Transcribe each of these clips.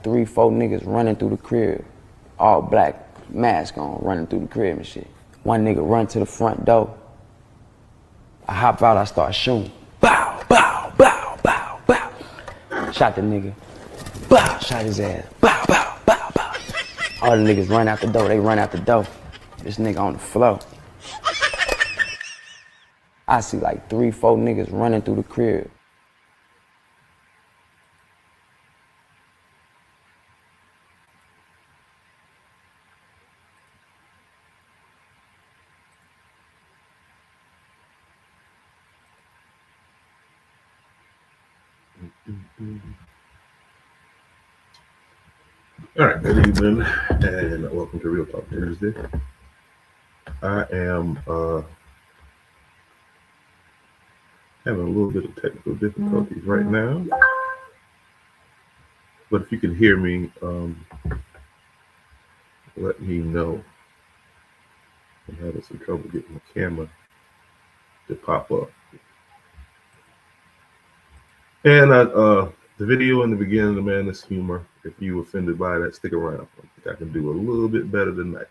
3, 4 niggas running through the crib, all black, mask on, running through the crib and shit. One nigga run to the front door. I hop out, I start shooting. Bow, bow, bow, bow, bow. Shot the nigga. Bow, shot his ass. Bow, bow, bow, bow. All the niggas run out the door, they run out the door. This nigga on the floor. I see like 3, 4 niggas running through the crib. All right, good evening, and welcome to Real Talk Thursday. I am having a little bit of technical difficulties right now, but if you can hear me, let me know. I'm having some trouble getting the camera to pop up. And the video in the beginning, the madness humor. If you offended by that, stick around. I think I can do a little bit better than that.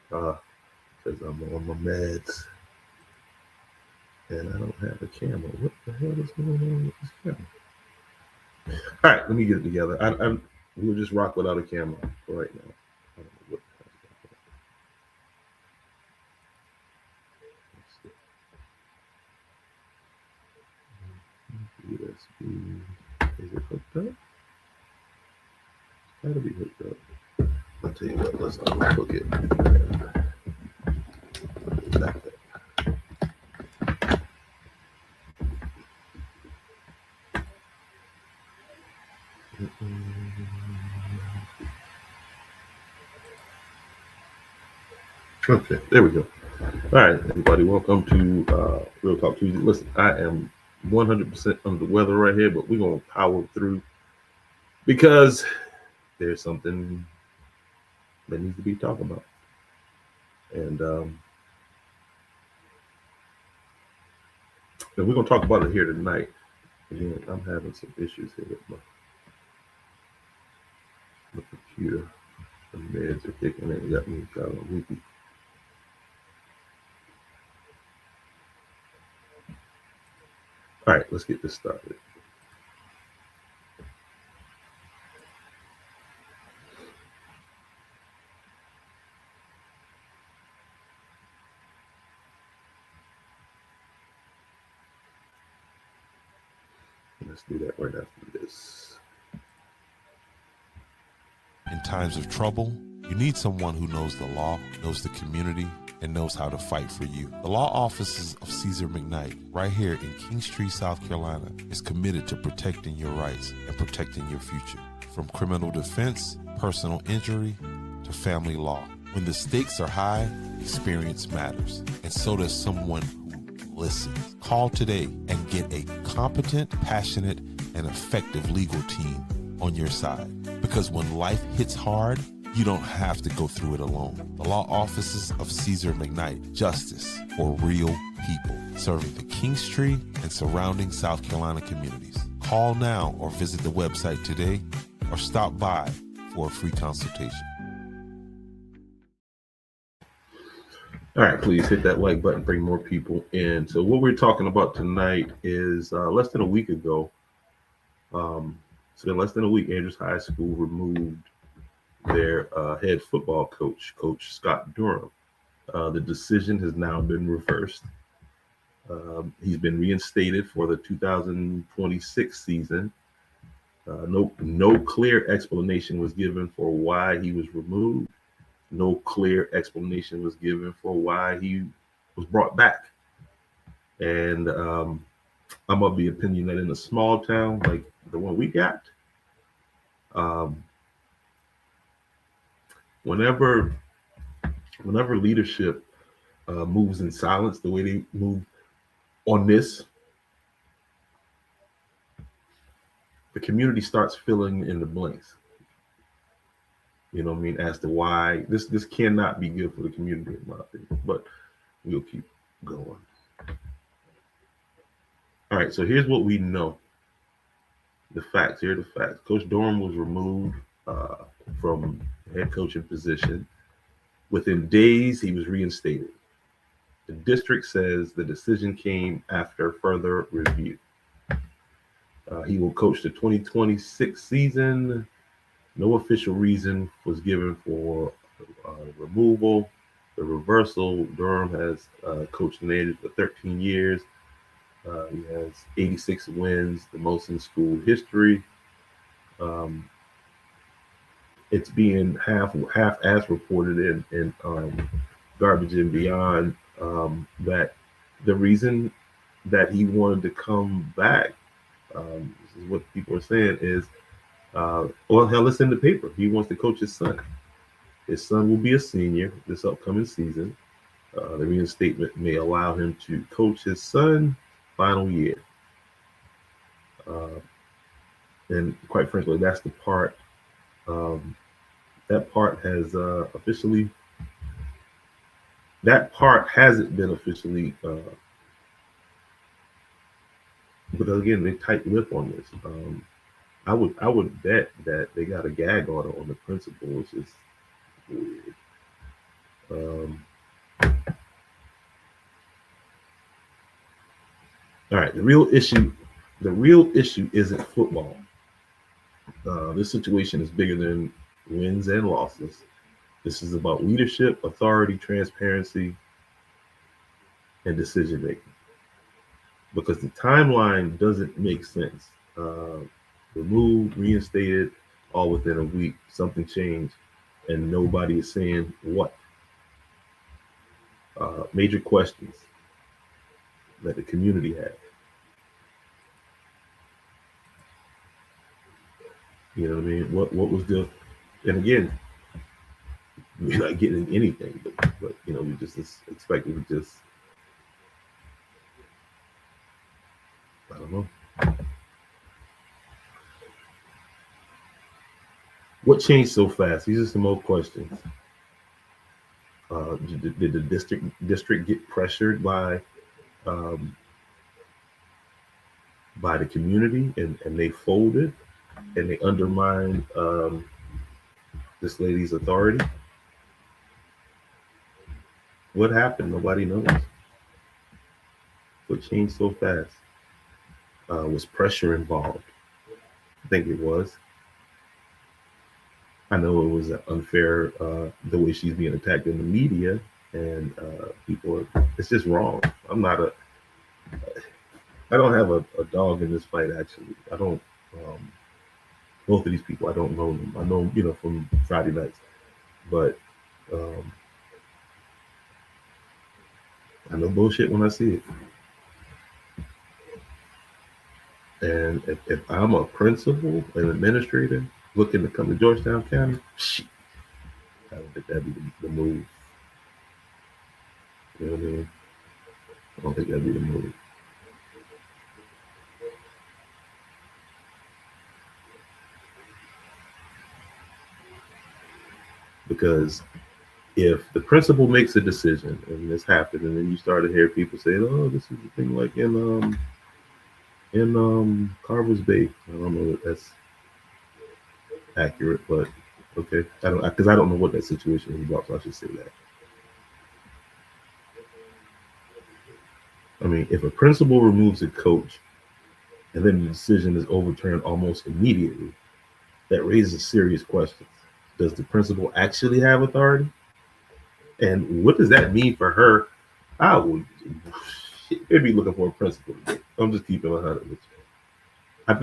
Because I'm on my meds. And I don't have a camera. What the hell is going on with this camera? All right, let me get it together. We'll just rock without a camera for right now. I don't know what USB. Is it hooked up? It's gotta be hooked up. I'll tell you what, let's unhook it. Back there. Okay, there we go. All right, everybody, welcome to Real Talk Tuesday. Listen, I am 100% under the weather right here, but we're going to power through because there's something that needs to be talked about. And we're going to talk about it here tonight. Again, I'm having some issues here with my computer. The meds are kicking in. Got me kind of weepy. All right, let's get this started. Let's do that right after this. In times of trouble, you need someone who knows the law, knows the community, and knows how to fight for you. The law offices of Caesar McKnight, right here in Kingstree, South Carolina, is committed to protecting your rights and protecting your future. From criminal defense, personal injury, to family law. When the stakes are high, experience matters, and so does someone who listens. Call today and get a competent, passionate, and effective legal team on your side. Because when life hits hard, you don't have to go through it alone. The law offices of Caesar McKnight, justice for real people, serving the Kingstree and surrounding South Carolina communities. Call now or visit the website today or stop by for a free consultation. All right, please hit that like button, bring more people in. So what we're talking about tonight is less than a week ago. So less than a week, Andrews High School removed their head football coach, Coach Scott Durham. The decision has now been reversed. He's been reinstated for the 2026 season. No clear explanation was given for why he was removed. No clear explanation was given for why he was brought back. And I'm of the opinion that in a small town like the one we got, whenever leadership moves in silence the way they move on this, the community starts filling in the blanks. You know what I mean? As to why this cannot be good for the community, in my opinion. But we'll keep going. All right, so here's what we know. The facts, here are the facts. Coach Durham was removed from head coaching position. Within days, he was reinstated. The district says the decision came after further review. He will coach the 2026 season. No official reason was given for removal. The reversal, Durham has coached in the A's for 13 years. He has 86 wins, the most in school history. Um, it's being half as reported in Garbage and Beyond that the reason that he wanted to come back, this is what people are saying, is well, hell, it's in the paper. He wants to coach his son. His son will be a senior this upcoming season. The reinstatement may allow him to coach his son final year. And quite frankly, that's the part. That part has officially. That part hasn't been officially. But again, they tight lip on this. I would bet that they got a gag order on the principal, which is weird. All right, the real issue isn't football. This situation is bigger than wins and losses. This is about leadership, authority, transparency, and decision making. Because the timeline doesn't make sense. Removed, reinstated, all within a week. Something changed, and nobody is saying what. Major questions that the community had. You know what I mean? What was the? And again, we're not getting anything, but you know, we just expected to just. I don't know. What changed so fast? These are some more questions. Did the district get pressured by the community and they folded and they undermined this lady's authority? What happened? Nobody knows. What changed so fast? Was pressure involved? I think it was. I know it was unfair the way she's being attacked in the media, and people are, it's just wrong. I don't have a dog in this fight, actually. I don't, both of these people, I don't know them. I know them, from Friday nights, but I know bullshit when I see it. And if I'm a principal, an administrator, looking to come to Georgetown County, shit, I don't think that'd be the move. You know what I mean? I don't think that'd be the move. Because if the principal makes a decision and this happened, and then you start to hear people say, "Oh, this is the thing like in Carver's Bay." I don't know if that's accurate, but okay. I don't know what that situation is about, so I should say that. I mean, if a principal removes a coach and then the decision is overturned almost immediately, that raises serious questions. Does the principal actually have authority? And what does that mean for her? I would be looking for a principal. I'm just keeping 100 with you. I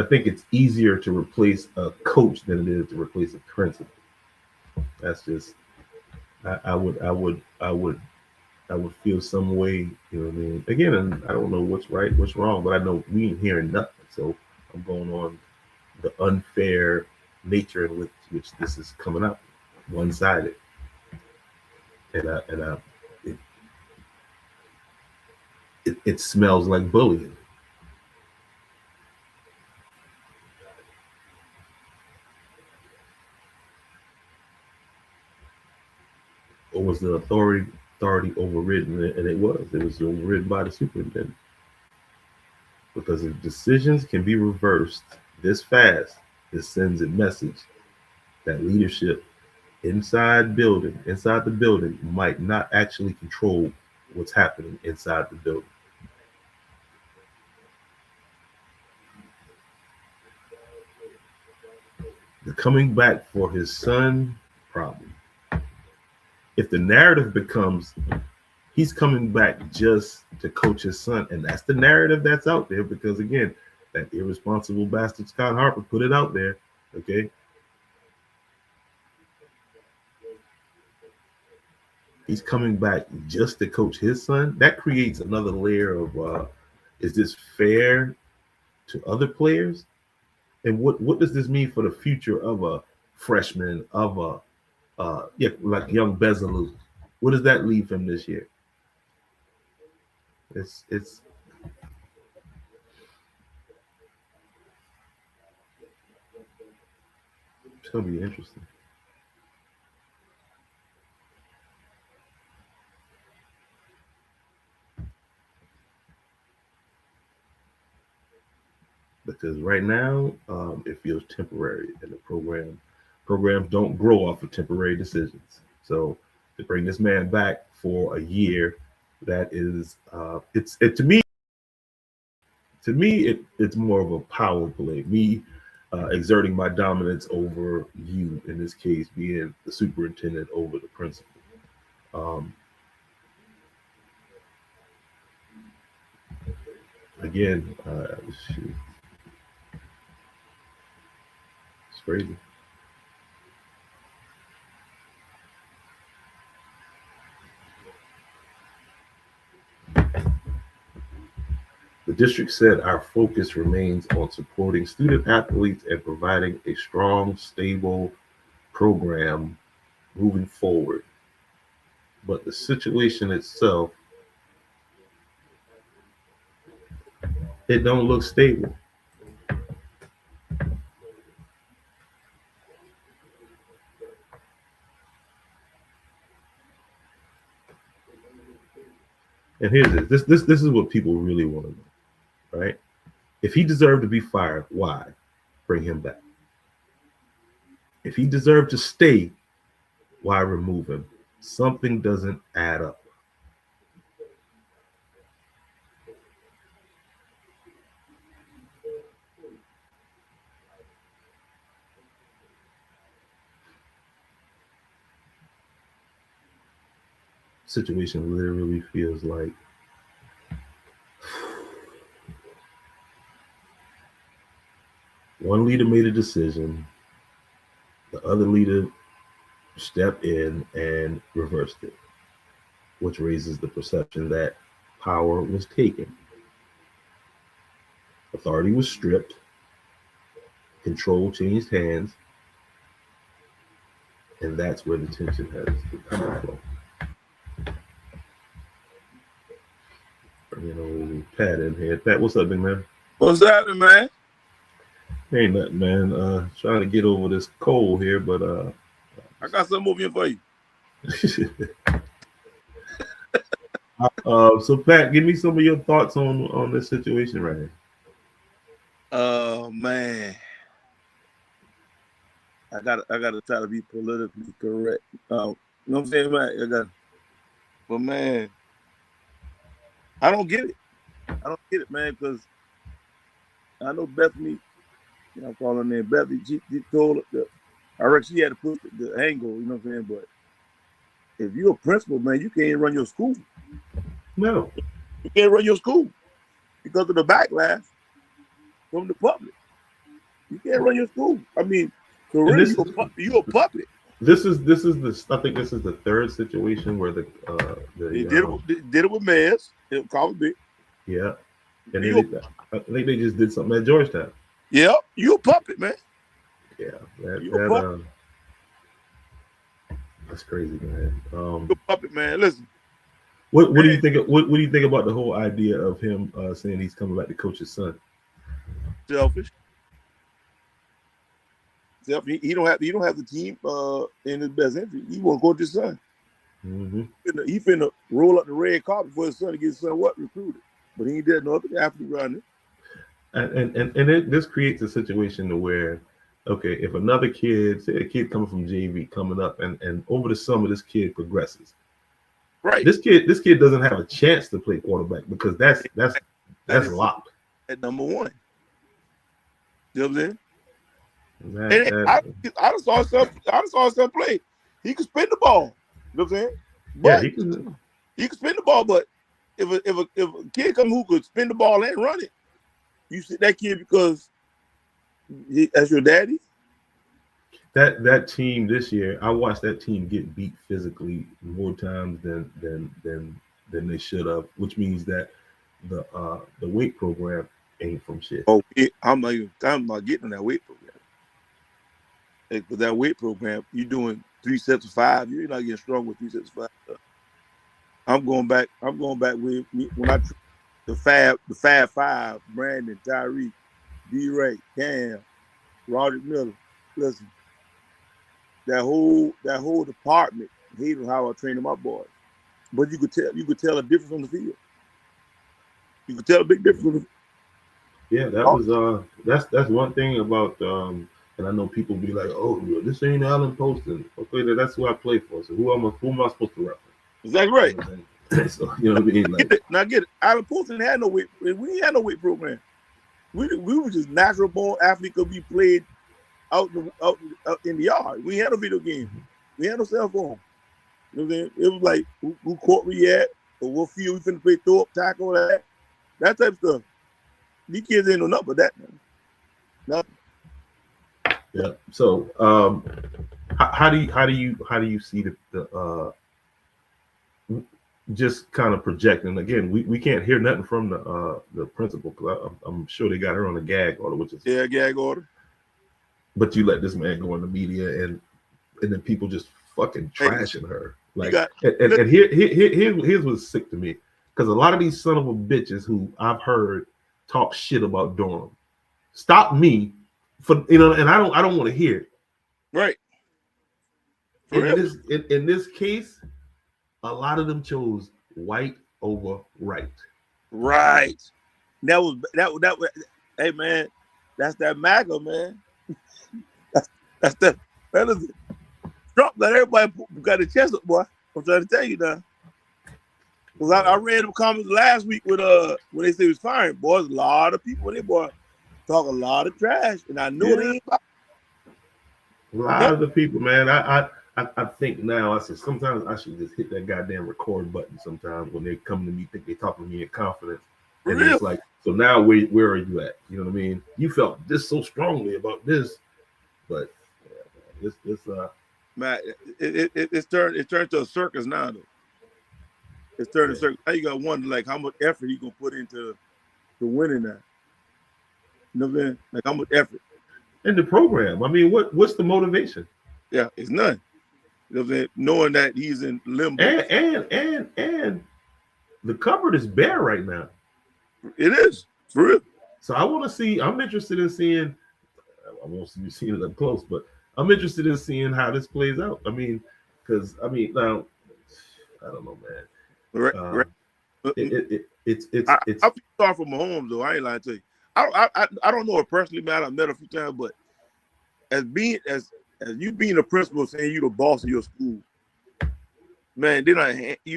think it's easier to replace a coach than it is to replace a principal. That's just I would feel some way, you know what I mean? Again, and I don't know what's right, what's wrong, but I know we ain't hearing nothing. So I'm going on the unfair nature in which this is coming up, one-sided. And it smells like bullying. Or was the authority overridden? And it was overridden by the superintendent. Because if decisions can be reversed this fast, it sends a message that leadership inside the building might not actually control what's happening inside the building. The coming back for his son problem. If the narrative becomes he's coming back just to coach his son, and that's the narrative that's out there, because again, that irresponsible bastard Scott Harper put it out there, okay? He's coming back just to coach his son. That creates another layer of is this fair to other players? And what does this mean for the future of a freshman, of a like young Bezalou? What does that leave him this year? It's gonna be interesting. Because right now, it feels temporary, and the programs don't grow off of temporary decisions. So to bring this man back for a year, that is, to me, it's more of a power play. Me exerting my dominance over you, in this case, being the superintendent over the principal. Again, it's crazy. The district said our focus remains on supporting student athletes and providing a strong, stable program moving forward. But the situation itself, it don't look stable. And here's this is what people really want to know, right? If he deserved to be fired, why? Bring him back. If he deserved to stay, why remove him? Something doesn't add up. Situation literally feels like one leader made a decision, the other leader stepped in and reversed it, which raises the perception that power was taken. Authority was stripped, control changed hands, and that's where the tension has come from. You know, Pat in here. Pat, what's up, big man? What's happening, man? Ain't nothing, man. Trying to get over this cold here, but I got something over here for you. So Pat, give me some of your thoughts on this situation right here. Man, I gotta try to be politically correct. You know what I'm saying, man? But man, I don't get it, man, because I know Bethany, you know, I'm calling her name Bethany. She told I reckon she had to put the angle, you know what I'm saying? But if you're a principal, man, you can't run your school. No, you can't run your school because of the backlash from the public. You can't run your school. I mean, so really, you're a puppet. This is I think this is the third situation where they did it with Mayors. It probably be. Yeah, and I think they just did something at Georgetown. Yeah, you a puppet, man. Yeah, puppet. That's crazy, man. You a puppet, man. Listen. What do you think? What do you think about the whole idea of him saying he's coming back to coach his son? Selfish. He don't have the team in his best interest. He want to coach his son. Mm-hmm. He finna roll up the red carpet for his son to get his son recruited. But he ain't did nothing after running. this creates a situation to where, okay, if another kid, say a kid coming from JV coming up, and over the summer this kid progresses, Right. This kid doesn't have a chance to play quarterback because that's is locked. at number one. You know what I'm saying? That- And I just saw some play. He could spin the ball. You know what I'm saying? yeah, But he can. he could spin the ball, but if a kid come who could spin the ball and run it, you sit that kid because that's your daddy. That team this year, I watched that team get beat physically more times than they should have, which means that the weight program ain't from shit. Oh, I'm not getting on that weight program. Because that weight program, you're doing 3 sets of 5. You're not getting strong with 3 sets of 5. I'm going back with me when I the Fab Five, Brandon, Tyreek, D-Ray, Cam, Roger Miller. Listen, that whole department hated how I trained my boys. But you could tell a difference on the field. You could tell a big difference on the field. Yeah, that was that's one thing about and I know people be like, oh, this ain't Alan Poston. Okay, that's who I play for. So who am I supposed to represent? Exactly right. You know so you know what I mean? Like, now get it. Alan Poston had no weight. We ain't had no weight program. We were just natural born athletes could be played out in the yard. We ain't had no video game. We had no cell phone. You know what I'm saying? It was like who court we at, or what field we finna play, throw up, tackle, that type of stuff. These kids ain't know nothing but that. Nothing. yeah. So how do you see the just kind of projecting? Again, we can't hear nothing from the principal because I'm sure they got her on a gag order, which is gag order. But you let this man go in the media and then people just fucking trashing her. Like, and here's what's sick to me, because a lot of these son of a bitches who I've heard talk shit about Durham stop me for and I don't want to hear it. Right. In this case, a lot of them chose white over right. Right. That was. Hey man, that's that MAGA, man. That's that. That is it. Trump let everybody got a chest up, boy. I'm trying to tell you now. Because I read them comments last week when they say he was firing. Boys, a lot of people, they boy talk a lot of trash, and I knew it ain't. A lot of the people, man. I think now. I said sometimes I should just hit that goddamn record button. Sometimes when they come to me, think they talking to me in confidence, and it's like, so now where are you at? You know what I mean? You felt this so strongly about this, but yeah, this man, it's turned to a circus now though. It's turned to a circus. Now you got to wonder like how much effort he gonna put into winning that. You know what I'm saying? Like how much effort. In the program. I mean, what's the motivation? Yeah, it's none. You know what I'm saying? Knowing that he's in limbo. And the cupboard is bare right now. It is. For real. So I'm interested in seeing, I won't see you seeing it up close, but I'm interested in seeing how this plays out. I mean, because now, I don't know, man. Right. It's I feel sorry for Mahomes though. I ain't lying to you. I don't know her personally, man. I've met her a few times, but as you being a principal saying you the boss of your school, man, you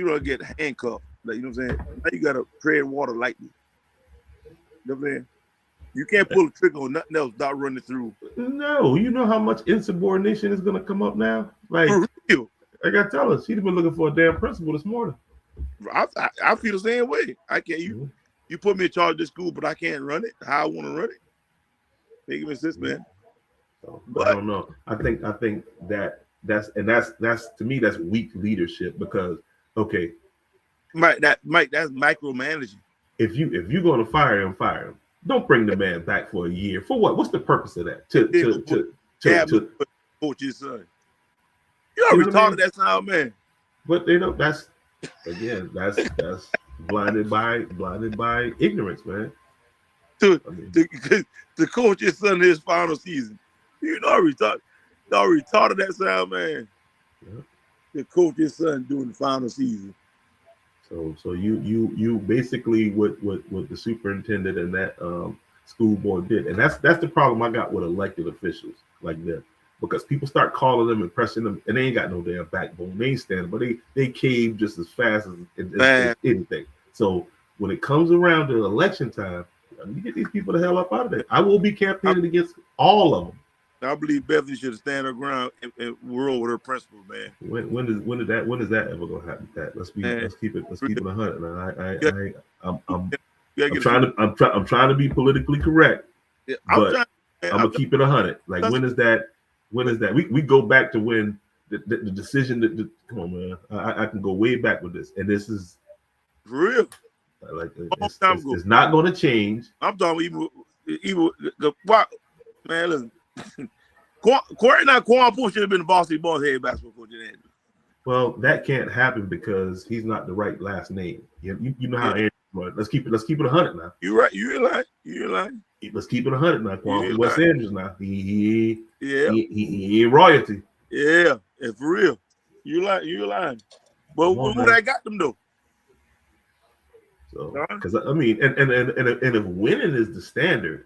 don't get handcuffed. Like, you know what I'm saying? Now you gotta tread water lightly. You know what I'm saying? You can't pull a trigger on nothing else without running through. No, you know how much insubordination is gonna come up now? Like, for real. I gotta tell her, she'd have been looking for a damn principal this morning. I feel the same way. I can't. You put me in charge of this school, but I can't run it. How I want to run it. Make it sense, man. So, but I don't know. I think that's to me that's weak leadership because okay, Mike, that's micromanaging. If you're gonna fire him. Don't bring the man back for a year. For what? What's the purpose of that? To coach his son. You know retarded that sound, man. But that's again that's blinded by ignorance, man. To coach his son in his final season. You know retarded that sound, man. Yeah. To coach his son during the final season. So you basically what the superintendent and that school board did, and that's the problem I got with elected officials like them, because people start calling them and pressing them, and they ain't got no damn backbone. They ain't standing, but they cave just as fast as anything. So when it comes around to election time, you get these people the hell up out of there. I will be campaigning against all of them. I believe Bethany should stand her ground and rule with her principles, man. When is that ever gonna happen? Let's keep it 100. I'm trying to be politically correct, but I'm gonna keep it 100. Like when is that? We go back to when the decision that come on, man. I can go way back with this, and this is for real. Like it's not going to change. I'm talking even man. Listen, Quan Poole should have been the Boston Balls head basketball coach. Well, that can't happen because he's not the right last name. You know how. Yeah. Let's keep it 100 now. You're right. You're lying. Let's keep it 100 now. Quan from West Andrews now. He ain't royalty. Yeah, it's for real. You're lying. But what I got them though? So, because I mean, and if winning is the standard,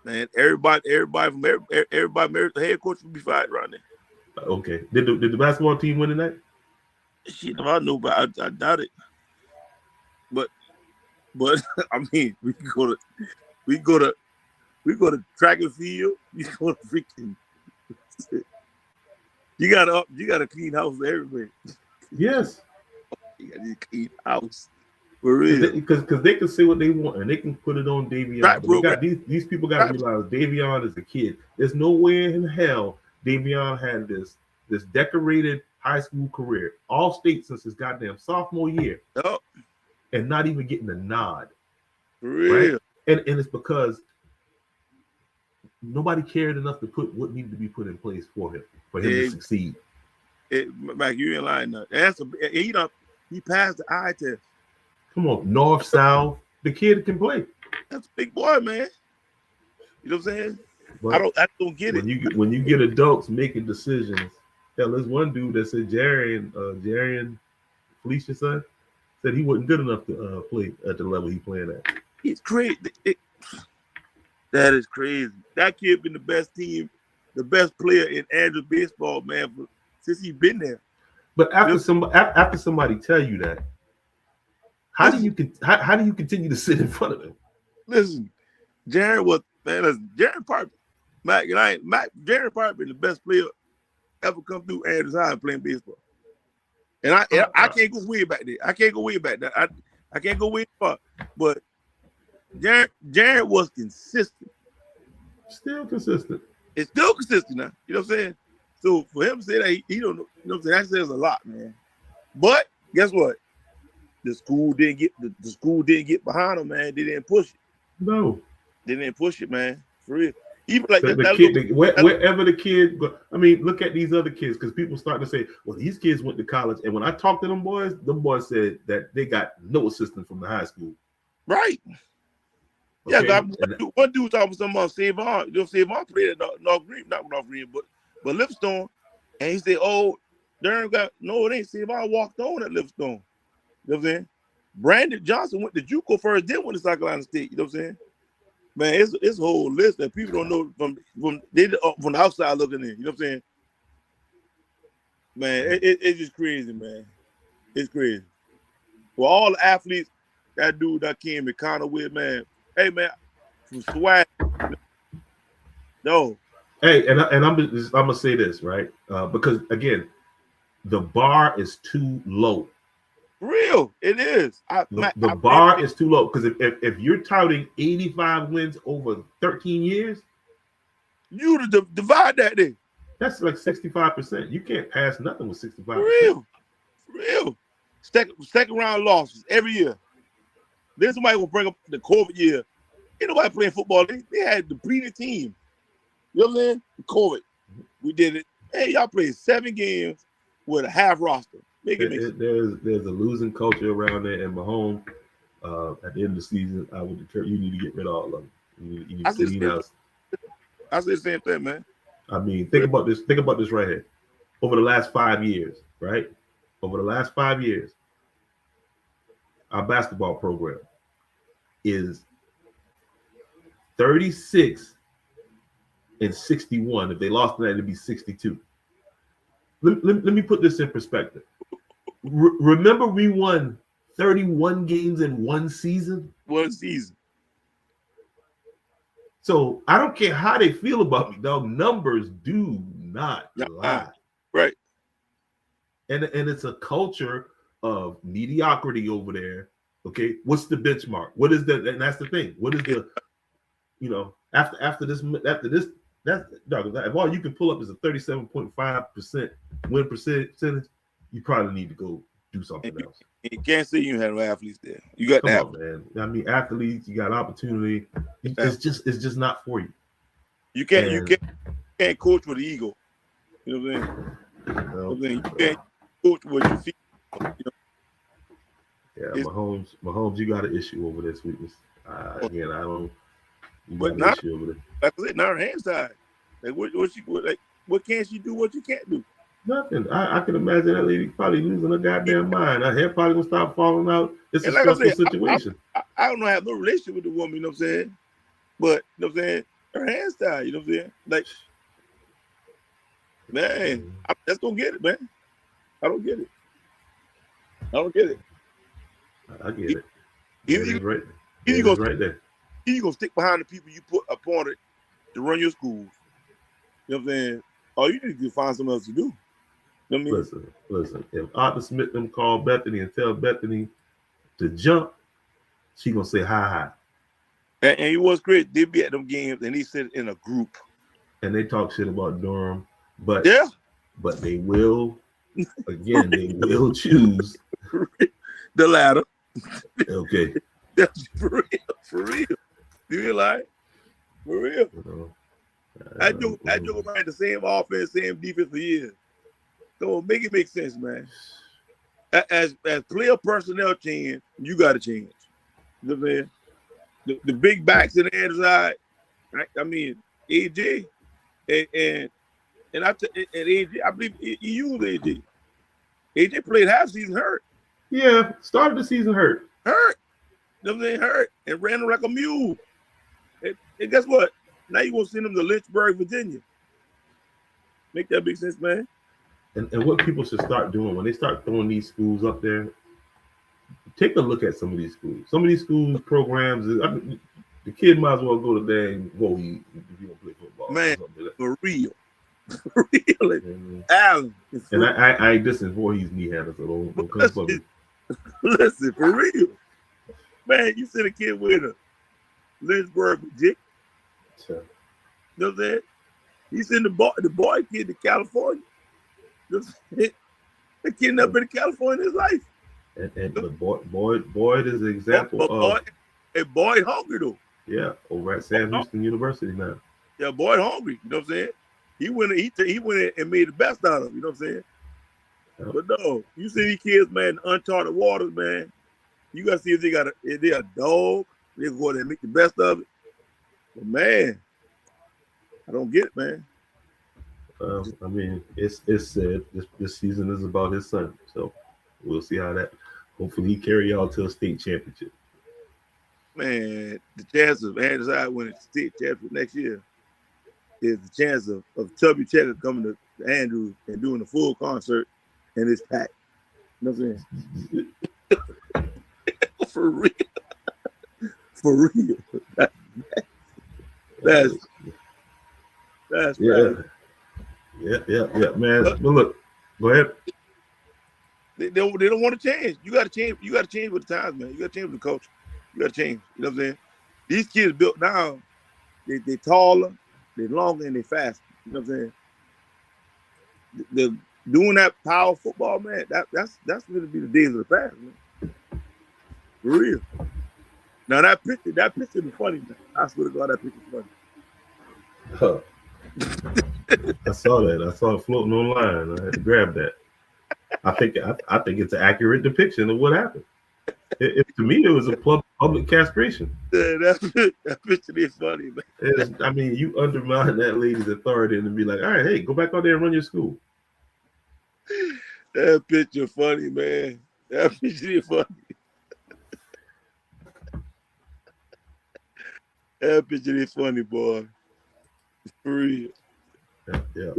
man, everybody from the head coach would be fired around there. Okay, did the basketball team win tonight? Shit, if I knew, but I doubt it. But I mean, we go to track and field. You go to freaking. You got a clean house for everybody. Yes, you got a clean house. For real, because they can say what they want and they can put it on Davion. Right, but these people got to realize Davion is a kid. There's no way in hell Davion had this decorated high school career, all state since his goddamn sophomore year, and not even getting a nod. For real, right? And it's because nobody cared enough to put what needed to be put in place for him to succeed. Mike, you ain't lying. He passed the eye test. Come on, north, south. The kid can play. That's a big boy, man. You know what I'm saying? But I don't get it. When you get adults making decisions, hell, there's one dude that said Jarian Felicia's son said he wasn't good enough to play at the level he playing at. He's crazy. That is crazy. That kid been the best player in Andrews baseball, man, since he's been there. But after somebody tell you that, how do you continue to sit in front of him? Listen, Jaron Parker. Jaron Parker been the best player ever come through Andrews High playing baseball. And I can't go way back there. I can't go way back there. I can't go way far. But Jaron was consistent. Still consistent. It's still consistent now. You know what I'm saying? So for him to say that he don't know, you know what I'm saying? That says a lot, man. But guess what? The school didn't get behind him, man. They didn't push it. No. They didn't push it, man. For real. Even like wherever the kid go, I mean, look at these other kids, because people start to say, well, these kids went to college. And when I talked to them boys said that they got no assistance from the high school. Right. Okay. Yeah, one dude talking about Savon. You know, Savon played at not North Green, but Lipstone. And he said, oh, Durham it ain't Savon walked on at Lipstone. You know what I'm saying? Brandon Johnson went to JUCO first, then went to South Carolina State. You know what I'm saying? Man, it's a whole list that people don't know from the outside looking in. You know what I'm saying? Man, it's just crazy, man. It's crazy. For all the athletes, that dude that came in Connor with, man. Hey, man, from swag. No. Hey, and I'm gonna say this, right? Because again, the bar is too low. Real, it is. The bar is too low, because if you're touting 85 wins over 13 years, you divide that then. That's like 65%. You can't pass nothing with 65%. Real. Second round losses every year. Then somebody will bring up the COVID year. Ain't nobody playing football. They had the depleted team. You know what I'm saying? COVID. We did it. Hey, y'all played 7 games with a half roster. There's a losing culture around there, and Mahomes, at the end of the season, I would deter you need to get rid of all of them. You need to clean house. I say the same thing, man. I mean, think about this right here. Over the last 5 years, right? Over the last 5 years, our basketball program is 36 and 61. If they lost tonight, it'd be 62. Let me put this in perspective. Remember, we won 31 games in one season? One season. So I don't care how they feel about me, dog. Numbers do not lie. Right. And it's a culture of mediocrity over there. Okay, what's the benchmark? What is the? And that's the thing. What is the? You know, after this, that's dog. If all you can pull up is a 37.5% win percentage, you probably need to go do something else. You can't say you had no athletes there. You got Come that, on, man. I mean, athletes, you got opportunity. It's just not for you. You can't coach with ego. You know what I'm saying? You can't coach with your feet. You know? Yeah, Mahomes, you got an issue over this weakness. Again, I don't. You but got an not, issue over there. like I said, not her hand side. Like what can she do? What you can't do? Nothing. I can imagine that lady probably losing her goddamn mind. Her hair probably gonna start falling out. It's a And like I stressful said, situation. I don't have no relationship with the woman. You know what I'm saying? But you know what I'm saying? Her hand style. You know what I'm saying? Like, man, I just don't get it, man. I don't get it. I get it. It's right. You It's right there. You gonna stick behind the people you put appointed to run your schools. You know what I'm saying? Or you need to find something else to do. You know what I mean? Listen. If Arthur Smith them call Bethany and tell Bethany to jump, she gonna say hi. And it was great. They be at them games and he said in a group. And they talk shit about Durham, but they will again. They will choose the latter. Okay. That's for real. You realize? For real. I do around the same offense, same defense for years. So make it make sense, man. As player personnel change, you got to change. You know what I'm saying? The big backs in the end side. I mean, AJ and AJ. I believe he used AJ. AJ played half season hurt. Yeah, started the season hurt. You know what I'm saying? Hurt and ran like a mule. And guess what? Now you want to send him to Lynchburg, Virginia. Make that make sense, man? And what people should start doing when they start throwing these schools up there, take a look at some of these schools. Some of these schools programs, the kid might as well go to there and go if you don't play football. Man, like for real. For real. Allen. And I ain't dissing Voorhees knee handles, so don't come for me. Listen, for real. Man, you send a kid with a Lynchburg, Virginia. You know what I'm saying? He sent the boy kid to California. You know what I'm saying? The kid never been to California in his life. And Boyd is an example of Boyd hungry though. Yeah, over at Sam Houston University now. Yeah, Boyd hungry. You know what I'm saying? He went in and made the best out of it. You know what I'm saying? Yeah. But no, you see these kids, man, uncharted waters, man. You gotta see if they're a dog. They go there and make the best of it. But man, I don't get it, man. I mean, it's said this season is about his son, so we'll see how that. Hopefully, he carry y'all to a state championship. Man, the chance of Andrews High winning the state championship next year is the chance of Tubby Checker coming to Andrews and doing a full concert in his pack. You know what I'm saying? For real. For real. That's yeah. right. Yeah, man. But look, go ahead. They don't want to change. You got to change. You got to change with the times, man. You got to change with the culture. You got to change. You know what I'm saying? These kids built now. They taller, they longer, and they faster. You know what I'm saying? The doing that power football, man. That's going to be the days of the past, man. For real. Now that picture is funny, man. I swear to God, that picture's funny. Huh. I saw that. I saw it floating online. I had to grab that. I think it's an accurate depiction of what happened. To me, it was a public castration. Yeah, that picture is funny, man. I mean, you undermine that lady's authority and be like, all right, hey, go back out there and run your school. That picture funny, man. That picture is funny. That picture is funny, boy. It's for real. Yeah.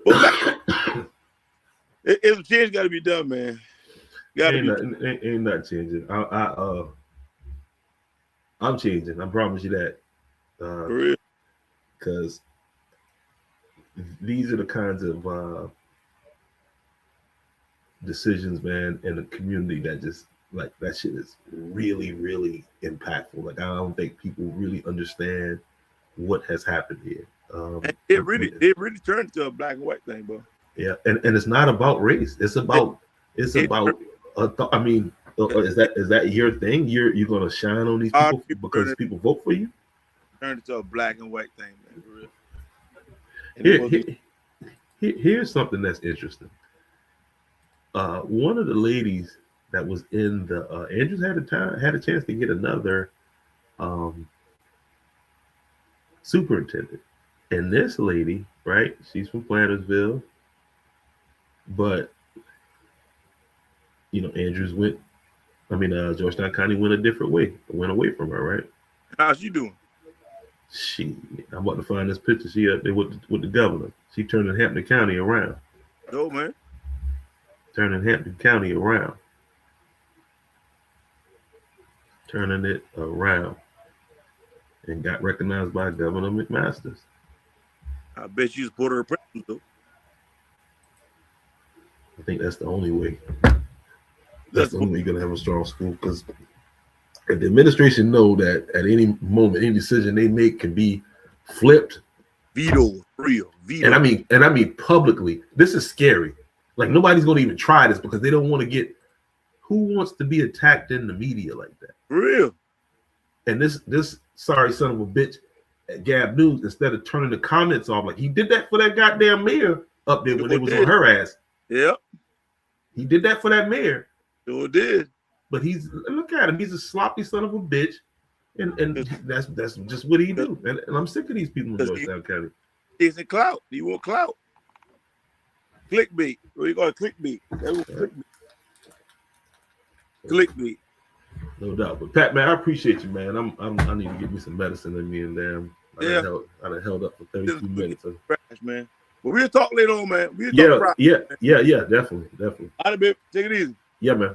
But if a change got to be done, man. Got to be done. Ain't not changing. I'm changing. I promise you that. For real. Because these are the kinds of decisions, man, in the community that just like that shit is really, really impactful. Like I don't think people really understand what has happened here. It really turned into a black and white thing, bro. Yeah, and it's not about race. It's about is that your thing? You're gonna shine on these people because people vote for you? Turned into a black and white thing, man. For real. Here's something that's interesting. One of the ladies that was in the Andrews had a chance to get another superintendent, and this lady, right? She's from Plantersville, but Andrews Georgetown County went a different way. Went away from her, right? How's she doing? I'm about to find this picture. She up there with the governor. She turning Hampton County around. Oh man, turning Hampton County around. Turning it around. And got recognized by Governor McMaster. I bet you support her president, though. I think that's the only way. That's the only way you're going to have a strong school, because if the administration know that at any moment, any decision they make can be flipped. Veto, real veto. And I mean publicly, this is scary. Like nobody's going to even try this because they don't want to get, who wants to be attacked in the media like that? For real. And this sorry son of a bitch at Gab News, instead of turning the comments off, like he did that for that goddamn mayor up there when they was on her ass. Yep. He did that for that mayor. Sure did. But look at him. He's a sloppy son of a bitch. And that's just what he do. And I'm sick of these people in Georgetown County. It's a clout. You want clout? Clickbait. What do you call it? Clickbait. That was clickbait. Clickbait. No doubt. But Pat, man, I appreciate you, man. I need to get me some medicine in me, and damn, I done held up for 32 minutes. Crash, man. But we'll talk later on, man. Yeah, definitely. All right, babe. Take it easy. Yeah, man.